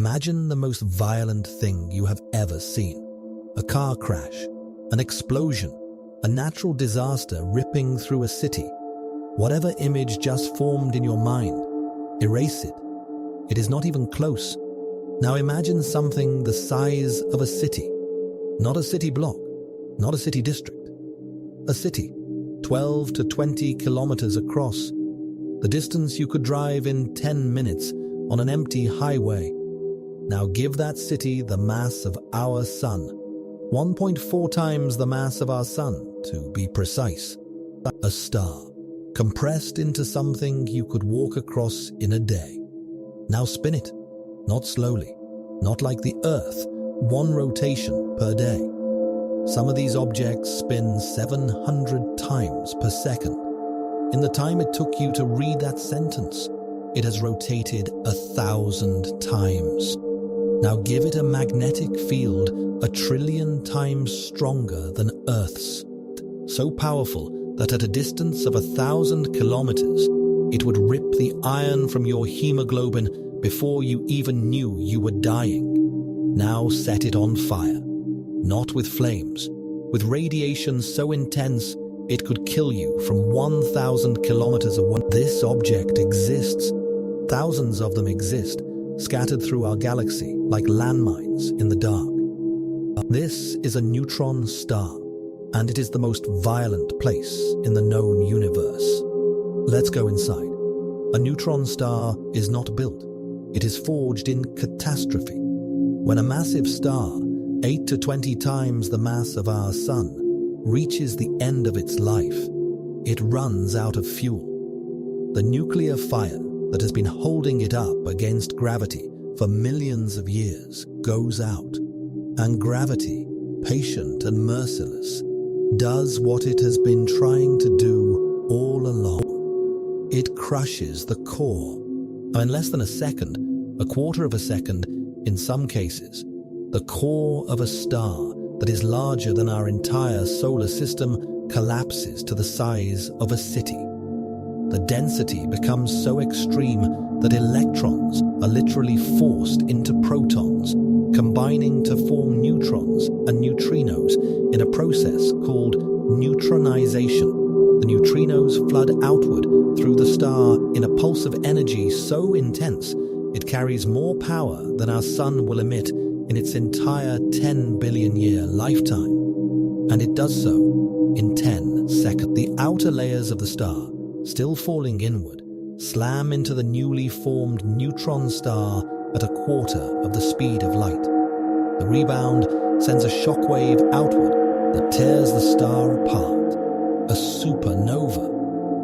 Imagine the most violent thing you have ever seen. A car crash, an explosion, a natural disaster ripping through a city. Whatever image just formed in your mind, erase it. It is not even close. Now imagine something the size of a city. Not a city block, not a city district. A city, 12 to 20 kilometers across. The distance you could drive in 10 minutes on an empty highway. Now give that city the mass of our sun. 1.4 times the mass of our sun, to be precise. A star, compressed into something you could walk across in a day. Now spin it, not slowly, not like the Earth, one rotation per day. Some of these objects spin 700 times per second. In the time it took you to read that sentence, it has rotated 1,000 times. Now give it a magnetic field 1 trillion times stronger than Earth's. So powerful that at a distance of 1,000 kilometers, it would rip the iron from your hemoglobin before you even knew you were dying. Now set it on fire. Not with flames, with radiation so intense it could kill you from 1,000 kilometers away. This object exists. Thousands of them exist, scattered through our galaxy like landmines in the dark. This is a neutron star, and it is the most violent place in the known universe. Let's go inside. A neutron star is not built. It is forged in catastrophe. When a massive star, 8 to 20 times the mass of our sun, reaches the end of its life, it runs out of fuel. The nuclear fire that has been holding it up against gravity for millions of years goes out, and gravity, patient and merciless, does what it has been trying to do all along. It crushes the core. In less than a second, a quarter of a second, in some cases, the core of a star that is larger than our entire solar system collapses to the size of a city. The density becomes so extreme that electrons are literally forced into protons, combining to form neutrons and neutrinos in a process called neutronization. The neutrinos flood outward through the star in a pulse of energy so intense it carries more power than our sun will emit in its entire 10 billion year lifetime. And it does so in 10 seconds. The outer layers of the star, still falling inward, slam into the newly formed neutron star at a quarter of the speed of light. The rebound sends a shockwave outward that tears the star apart. A supernova,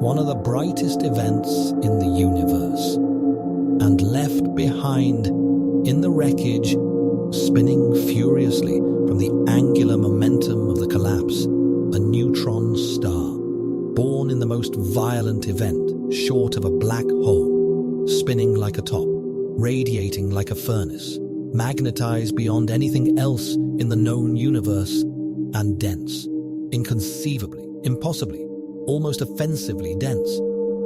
one of the brightest events in the universe. And left behind in the wreckage, spinning furiously from the angular momentum of the collapse, a neutron star, born in the most violent event short of a black hole, spinning like a top, radiating like a furnace, magnetized beyond anything else in the known universe, and dense, inconceivably, impossibly, almost offensively dense.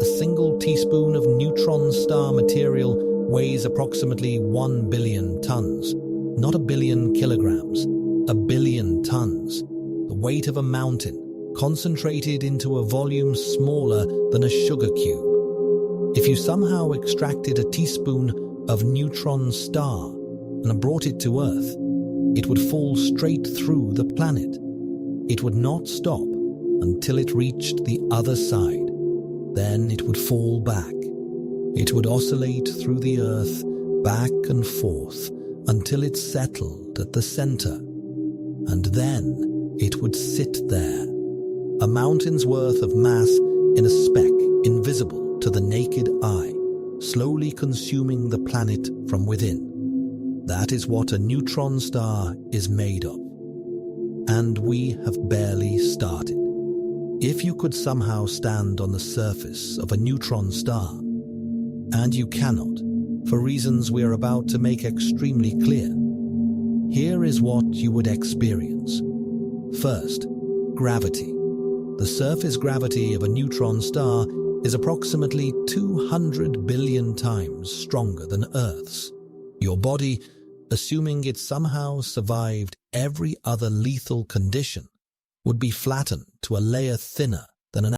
A single teaspoon of neutron star material weighs approximately 1 billion tons. Not 1 billion kilograms, 1 billion tons. The weight of a mountain, concentrated into a volume smaller than a sugar cube. If you somehow extracted a teaspoon of neutron star and brought it to Earth, it would fall straight through the planet. It would not stop until it reached the other side. Then it would fall back. It would oscillate through the Earth, back and forth, until it settled at the center. And then it would sit there, a mountain's worth of mass in a speck invisible to the naked eye, slowly consuming the planet from within. That is what a neutron star is made of. And we have barely started. If you could somehow stand on the surface of a neutron star, and you cannot, for reasons we are about to make extremely clear, here is what you would experience. First, gravity. The surface gravity of a neutron star is approximately 200 billion times stronger than Earth's. Your body, assuming it somehow survived every other lethal condition, would be flattened to a layer thinner than an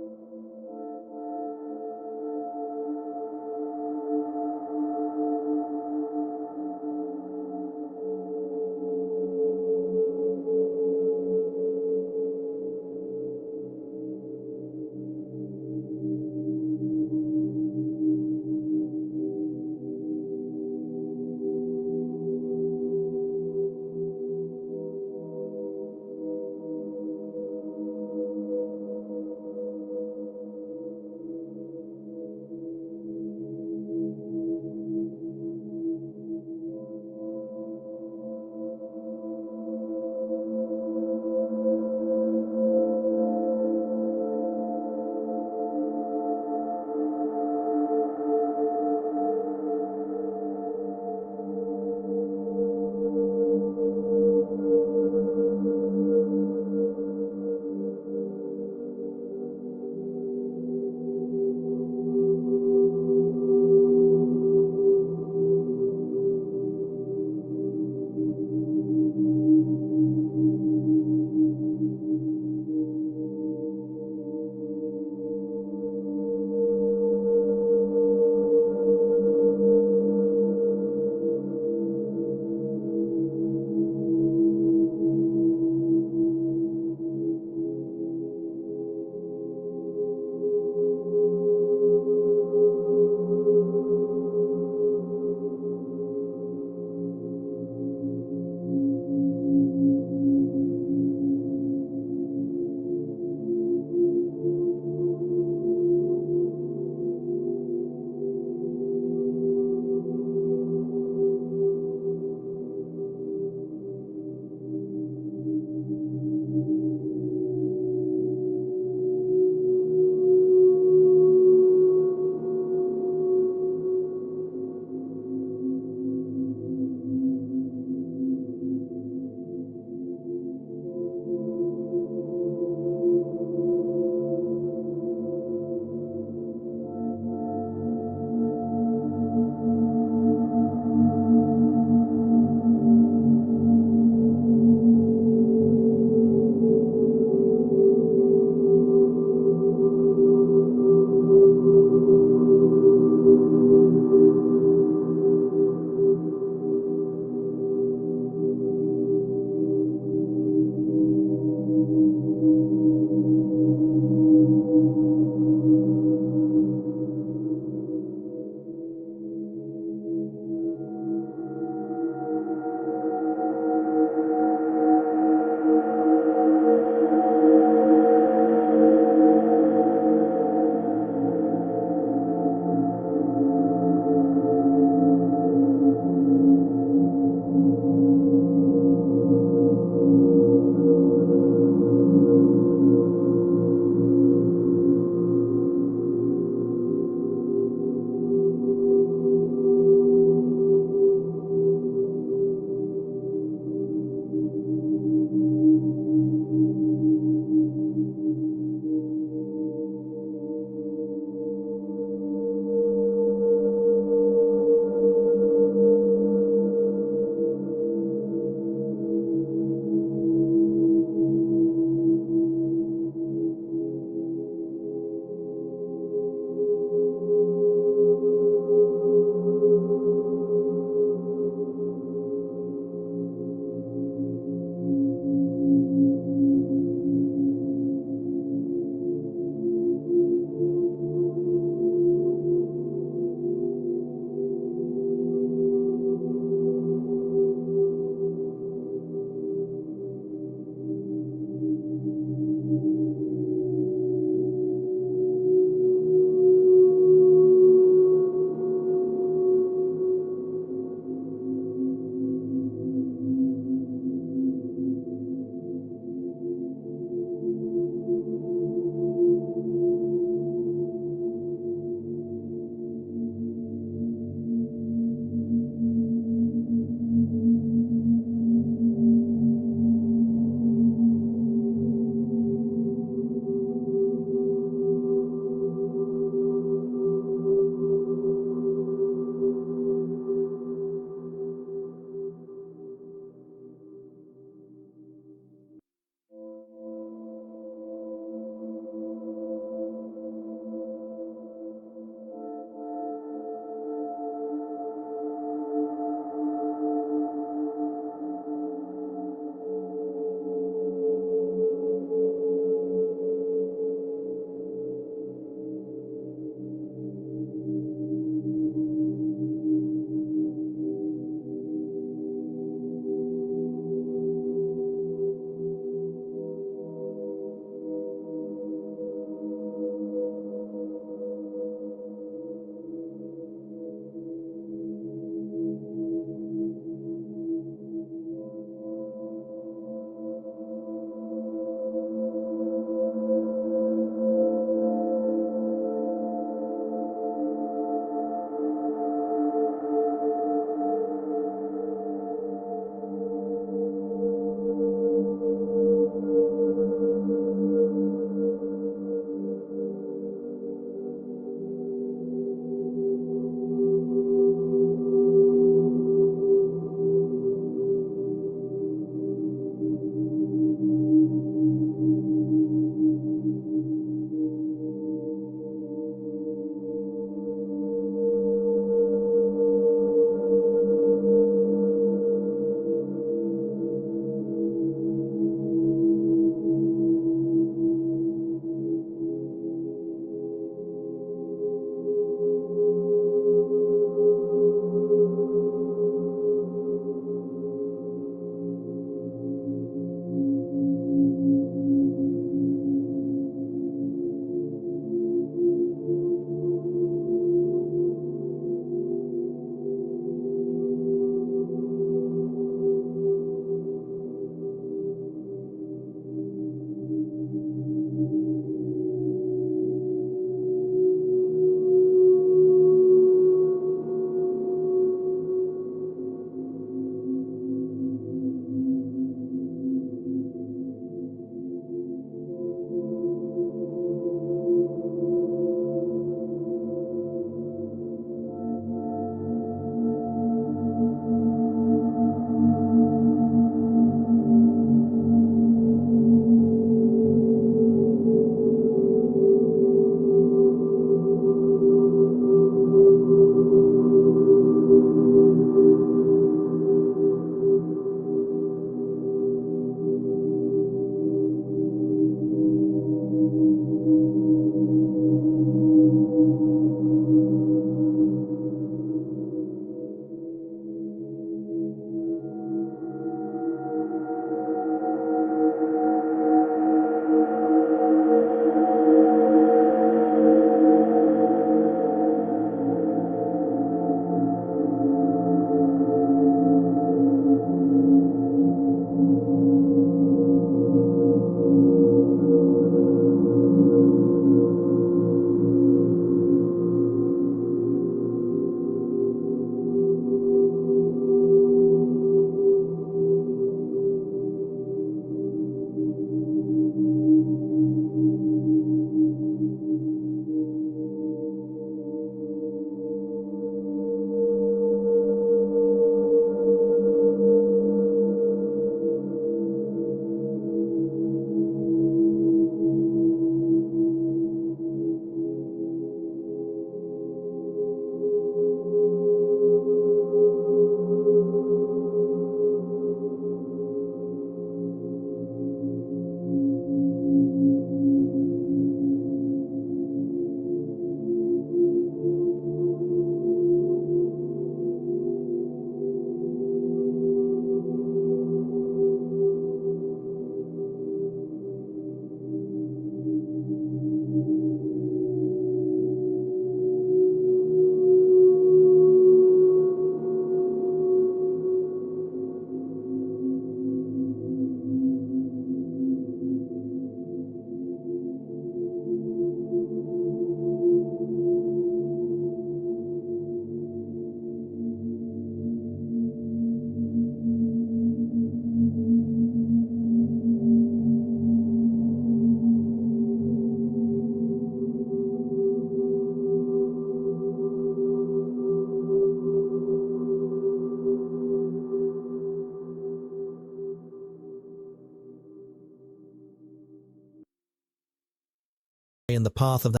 in the path of that.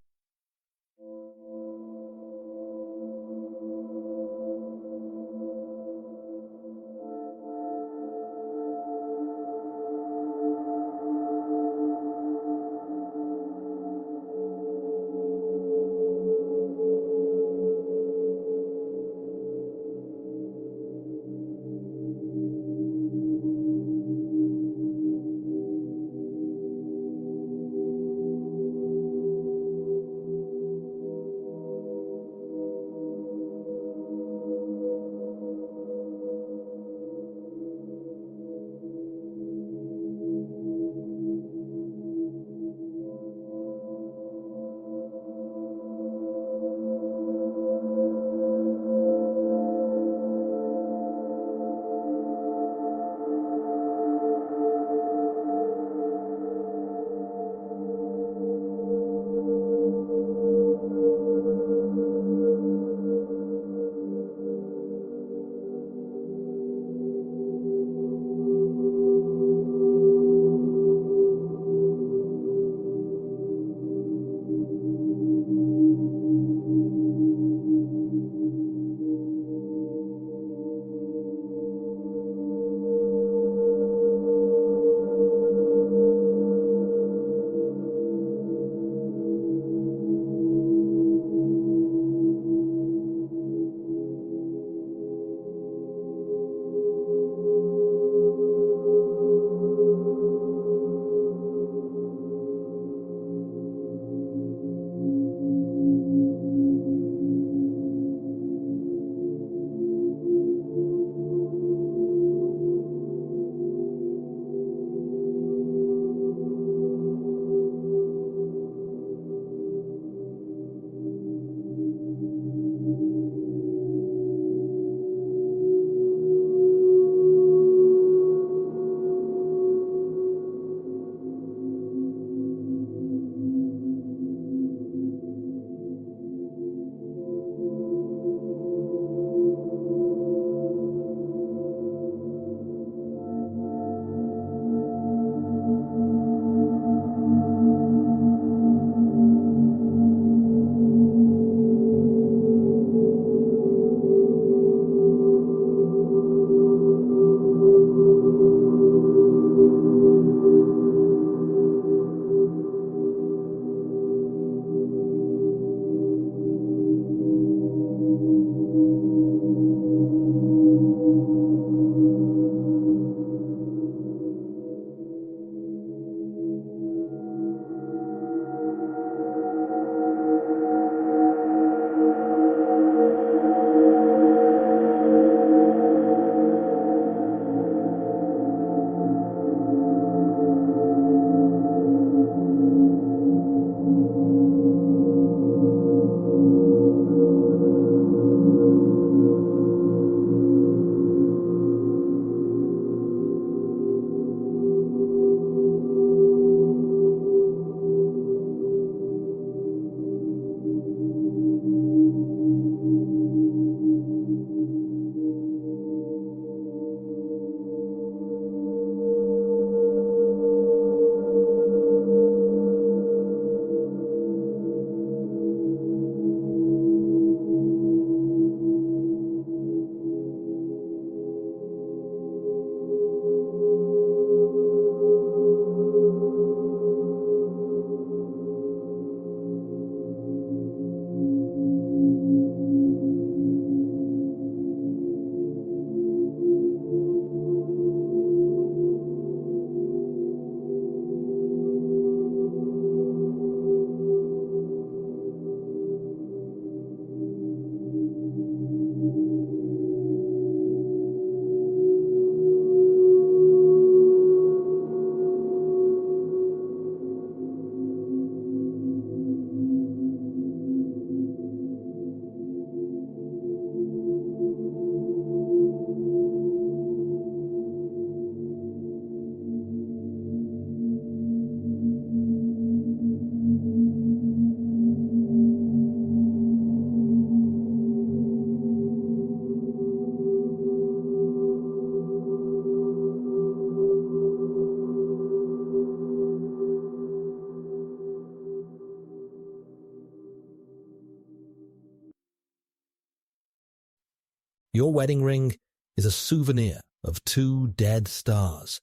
Your wedding ring is a souvenir of two dead stars.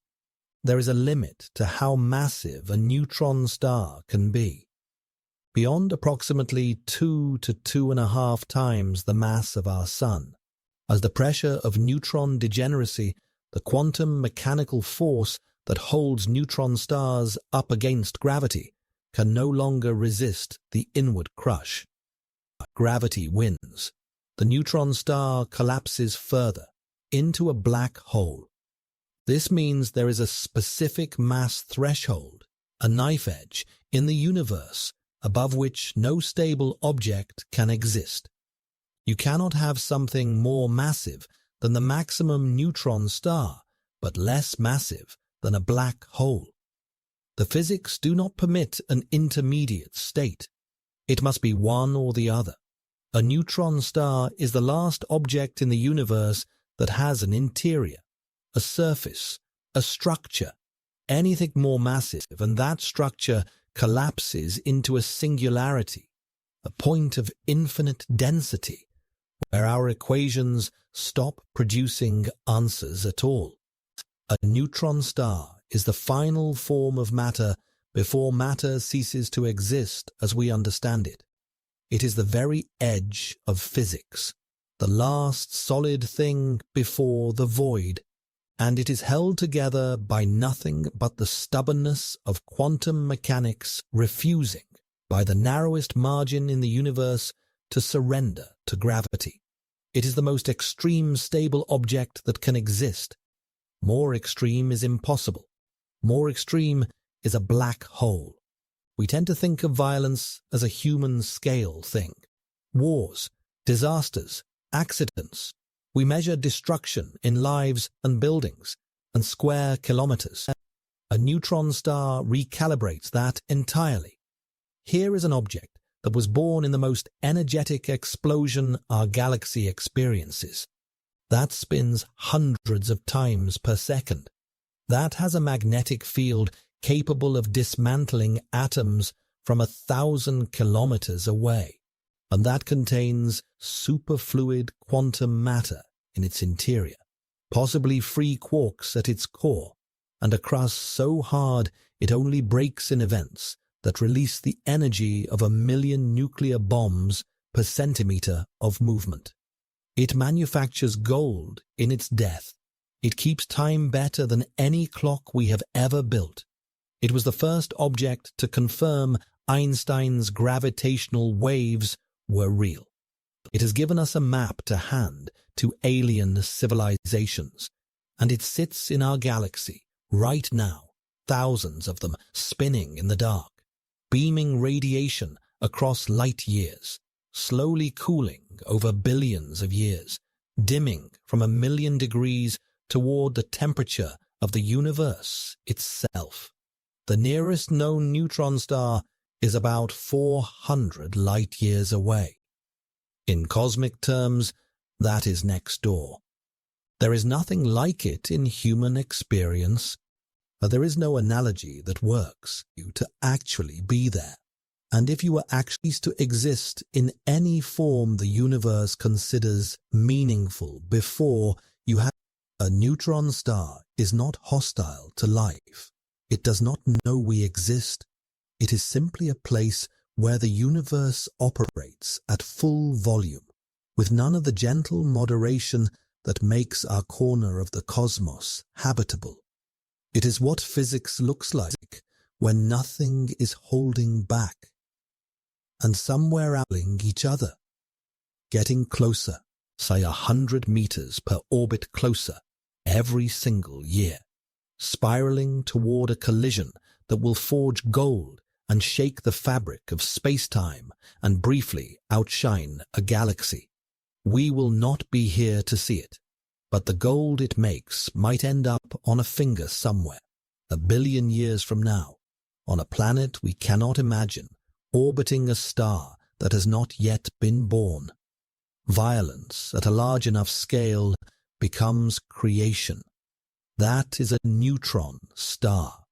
There is a limit to how massive a neutron star can be. Beyond approximately 2 to 2.5 times the mass of our Sun, as the pressure of neutron degeneracy, the quantum mechanical force that holds neutron stars up against gravity, can no longer resist the inward crush. Gravity wins. The neutron star collapses further into a black hole. This means there is a specific mass threshold, a knife edge, in the universe above which no stable object can exist. You cannot have something more massive than the maximum neutron star, but less massive than a black hole. The physics do not permit an intermediate state. It must be one or the other. A neutron star is the last object in the universe that has an interior, a surface, a structure. Anything more massive and that structure collapses into a singularity, a point of infinite density, where our equations stop producing answers at all. A neutron star is the final form of matter before matter ceases to exist as we understand it. It is the very edge of physics, the last solid thing before the void, and it is held together by nothing but the stubbornness of quantum mechanics refusing, by the narrowest margin in the universe, to surrender to gravity. It is the most extreme stable object that can exist. More extreme is impossible. More extreme is a black hole. We tend to think of violence as a human scale thing. Wars, disasters, accidents. We measure destruction in lives and buildings and square kilometers. A neutron star recalibrates that entirely. Here is an object that was born in the most energetic explosion our galaxy experiences. That spins hundreds of times per second. That has a magnetic field capable of dismantling atoms from 1,000 kilometers away, and that contains superfluid quantum matter in its interior, possibly free quarks at its core, and a crust so hard it only breaks in events that release the energy of 1,000,000 nuclear bombs per centimeter of movement. It manufactures gold in its death. It keeps time better than any clock we have ever built. It was the first object to confirm Einstein's gravitational waves were real. It has given us a map to hand to alien civilizations, and it sits in our galaxy right now, thousands of them spinning in the dark, beaming radiation across light years, slowly cooling over billions of years, dimming from 1,000,000 degrees toward the temperature of the universe itself. The nearest known neutron star is about 400 light years away. In cosmic terms, that is next door. There is nothing like it in human experience, but there is no analogy that works you to actually be there. And if you were actually to exist in any form the universe considers meaningful before you have a neutron star is not hostile to life. It does not know we exist. It is simply a place where the universe operates at full volume, with none of the gentle moderation that makes our corner of the cosmos habitable. It is what physics looks like when nothing is holding back, and somewhere outling each other, getting closer, say 100 meters per orbit closer every single year, spiraling toward a collision that will forge gold and shake the fabric of space-time and briefly outshine a galaxy. We will not be here to see it, but the gold it makes might end up on a finger somewhere, 1,000,000,000 years from now, on a planet we cannot imagine, orbiting a star that has not yet been born. Violence at a large enough scale becomes creation. That is a neutron star.